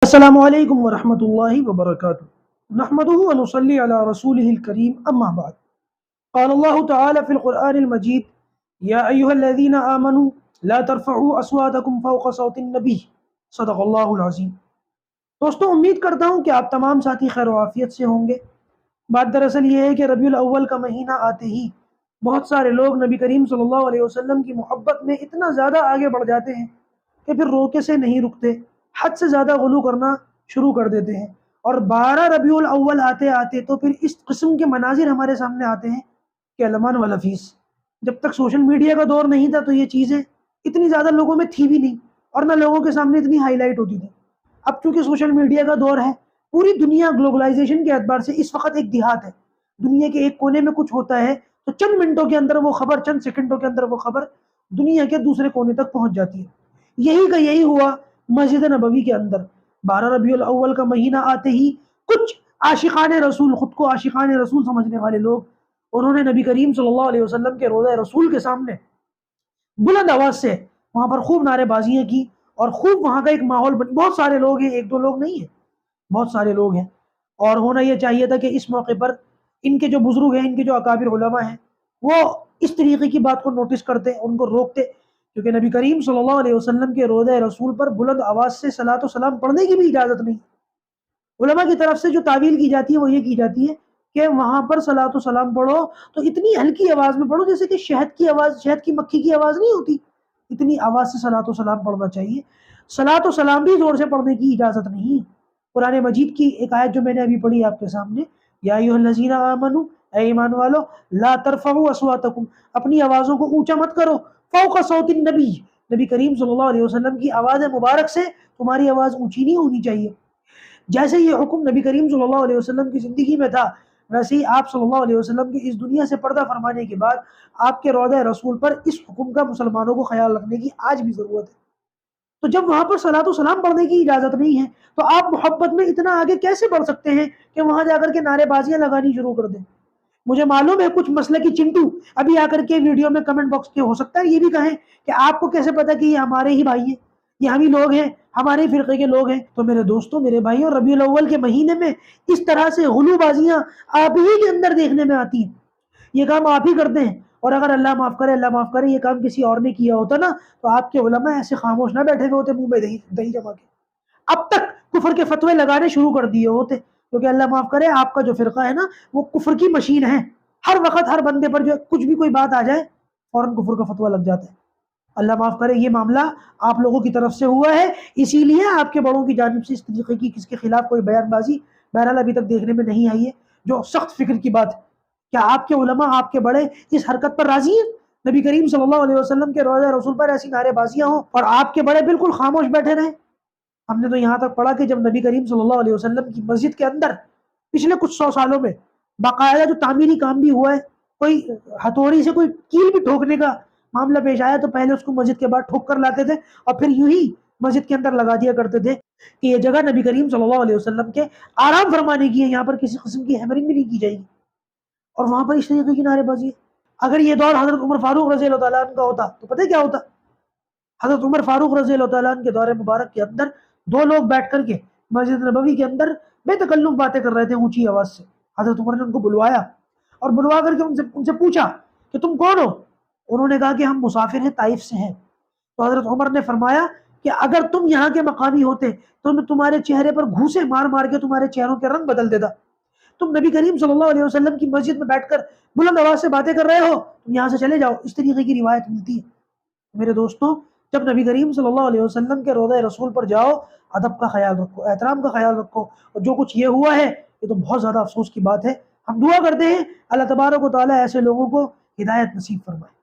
السلام علیکم ورحمۃ اللہ وبرکاتہ نحمدہ ونصلی علی رسولہ الکریم اما بعد قال اللہ تعالی فی القرآن المجید یا ایہا الذین آمنوا لا ترفعوا اصواتکم فوق صوت النبی صدق اللہ العظیم۔ دوستو، امید کرتا ہوں کہ آپ تمام ساتھی خیر و عافیت سے ہوں گے۔ بات دراصل یہ ہے کہ ربیع الاول کا مہینہ آتے ہی بہت سارے لوگ نبی کریم صلی اللہ علیہ وسلم کی محبت میں اتنا زیادہ آگے بڑھ جاتے ہیں کہ پھر روکے سے نہیں رکتے، حد سے زیادہ غلو کرنا شروع کر دیتے ہیں، اور 12 ربیع الاول آتے آتے تو پھر اس قسم کے مناظر ہمارے سامنے آتے ہیں کہ المان والحفیظ۔ جب تک سوشل میڈیا کا دور نہیں تھا تو یہ چیزیں اتنی زیادہ لوگوں میں تھی بھی نہیں، اور نہ لوگوں کے سامنے اتنی ہائی لائٹ ہوتی تھی۔ اب چونکہ سوشل میڈیا کا دور ہے، پوری دنیا گلوبلائزیشن کے اعتبار سے اس وقت ایک دیہات ہے۔ دنیا کے ایک کونے میں کچھ ہوتا ہے تو چند منٹوں کے اندر وہ خبر، چند سیکنڈوں کے اندر وہ خبر دنیا کے دوسرے کونے تک پہنچ جاتی ہے۔ یہی کا یہی ہوا مسجد نبوی کے اندر۔ 12 ربیع الاول کا مہینہ آتے ہی کچھ عاشقان رسول، خود کو عاشقان رسول سمجھنے والے لوگ، انہوں نے نبی کریم صلی اللہ علیہ وسلم کے روضہ رسول کے سامنے بلند آواز سے وہاں پر خوب نعرے بازیاں کی، اور خوب وہاں کا ایک ماحول بہت سارے لوگ ہیں، ایک دو لوگ نہیں ہیں، بہت سارے لوگ ہیں۔ اور ہونا یہ چاہیے تھا کہ اس موقع پر ان کے جو بزرگ ہیں، ان کے جو اکابر علماء ہیں، وہ اس طریقے کی بات کو نوٹس کرتے، ان کو روکتے، کیونکہ نبی کریم صلی اللہ علیہ وسلم کے روضہ رسول پر بلند آواز سے صلاۃ و سلام پڑھنے کی بھی اجازت نہیں۔ علماء کی طرف سے جو تعویل کی جاتی ہے وہ یہ کی جاتی ہے کہ وہاں پر صلاۃ و سلام پڑھو تو اتنی ہلکی آواز میں پڑھو جیسے کہ شہد کی آواز، شہد کی مکھی کی آواز نہیں ہوتی، اتنی آواز سے صلاۃ و سلام پڑھنا چاہیے۔ صلاۃ و سلام بھی زور سے پڑھنے کی اجازت نہیں۔ قرآن مجید کی ایک آیت جو میں نے ابھی پڑھی آپ کے سامنے، یا ایھا الذین آمنوا، اے ایمان والو، لا ترفعوا اصواتکم، اپنی آوازوں کو اونچا مت کرو، فوق صوت النبی، نبی کریم صلی اللہ علیہ وسلم کی آواز مبارک سے تمہاری آواز اونچی نہیں ہونی چاہیے۔ جیسے یہ حکم نبی کریم صلی اللہ علیہ وسلم کی زندگی میں تھا، ویسے ہی آپ صلی اللہ علیہ وسلم کی اس دنیا سے پردہ فرمانے کے بعد آپ کے روضہ رسول پر اس حکم کا مسلمانوں کو خیال رکھنے کی آج بھی ضرورت ہے۔ تو جب وہاں پر صلاۃ و سلام پڑھنے کی اجازت نہیں ہے تو آپ محبت میں اتنا آگے کیسے بڑھ سکتے ہیں کہ وہاں جا کر کے نعرے بازیاں لگانی شروع کر دیں؟ مجھے معلوم ہے کچھ مسلکی چنٹو ابھی آ کر کے ویڈیو میں کمنٹ باکس کے ہو سکتا ہے یہ بھی کہیں کہ آپ کو کیسے پتا کہ یہ ہمارے ہی بھائی ہیں، یہ ہم ہی لوگ ہیں، ہمارے فرقے کے لوگ ہیں۔ تو میرے دوستوں، میرے بھائیوں، ربیع الاول کے مہینے میں اس طرح سے غلو بازیاں آپ ہی کے اندر دیکھنے میں آتی ہیں، یہ کام آپ ہی کرتے ہیں۔ اور اگر اللہ معاف کرے، اللہ معاف کرے، یہ کام کسی اور نے کیا ہوتا نا تو آپ کے علماء ایسے خاموش نہ بیٹھے ہوئے ہوتے منہ میں دہی جما کے، اب تک کفر کے فتوے لگانے شروع کر دیے ہوتے، کیونکہ اللہ معاف کرے آپ کا جو فرقہ ہے نا وہ کفر کی مشین ہے۔ ہر وقت ہر بندے پر جو کچھ بھی کوئی بات آ جائے فوراً کفر کا فتویٰ لگ جاتا ہے۔ اللہ معاف کرے یہ معاملہ آپ لوگوں کی طرف سے ہوا ہے، اسی لیے آپ کے بڑوں کی جانب سے اس طریقے کی کس کے خلاف کوئی بیان بازی بہرحال ابھی تک دیکھنے میں نہیں آئی ہے، جو سخت فکر کی بات ہے۔ کیا آپ کے علماء، آپ کے بڑے اس حرکت پر راضی ہیں؟ نبی کریم صلی اللہ علیہ وسلم کے روضہ رسول پر ایسی نعرے بازیاں ہوں اور آپ کے بڑے بالکل خاموش بیٹھے رہیں؟ ہم نے تو یہاں تک پڑھا کہ جب نبی کریم صلی اللہ علیہ وسلم کی مسجد کے اندر پچھلے کچھ 100 سالوں میں باقاعدہ جو تعمیری کام بھی ہوا ہے، کوئی ہتھوڑی سے کوئی کیل بھی ٹھوکنے کا معاملہ پیش آیا تو پہلے اس کو مسجد کے بعد ٹھوک کر لاتے تھے اور پھر یوں ہی مسجد کے اندر لگا دیا کرتے تھے کہ یہ جگہ نبی کریم صلی اللہ علیہ وسلم کے آرام فرمانے کی ہے، یہاں پر کسی قسم کی ہیمرنگ بھی نہیں کی جائے گی۔ اور وہاں پر اس طریقے کی نعرے بازی ہے۔ اگر یہ دور حضرت عمر فاروق رضی اللہ تعالیٰ عنہ کا ہوتا تو پتہ کیا ہوتا؟ حضرت عمر فاروق رضی اللہ تعالیٰ عنہ کے دور مبارک کے اندر دو لوگ بیٹھ کر کے مسجد نبوی کے اندر بے تکلف باتیں کر رہے تھے اونچی آواز سے۔ حضرت عمر نے ان کو بلوایا اور بلوا کر کے ان سے پوچھا کہ تم کون ہو؟ انہوں نے کہا کہ ہم مسافر ہیں، طائف سے ہیں۔ تو حضرت عمر نے فرمایا کہ اگر تم یہاں کے مقامی ہوتے تو میں تمہارے چہرے پر گھوسے مار مار کے تمہارے چہروں کے رنگ بدل دیتا۔ تم نبی کریم صلی اللہ علیہ وسلم کی مسجد میں بیٹھ کر بلند آواز سے باتیں کر رہے ہو، تم یہاں سے چلے جاؤ، اس طریقے کی روایت ملتی ہے۔ میرے دوستوں، جب نبی کریم صلی اللہ علیہ وسلم کے روضہ رسول پر جاؤ، ادب کا خیال رکھو، احترام کا خیال رکھو، اور جو کچھ یہ ہوا ہے یہ تو بہت زیادہ افسوس کی بات ہے۔ ہم دعا کرتے ہیں اللہ تبارک و تعالیٰ ایسے لوگوں کو ہدایت نصیب فرمائے۔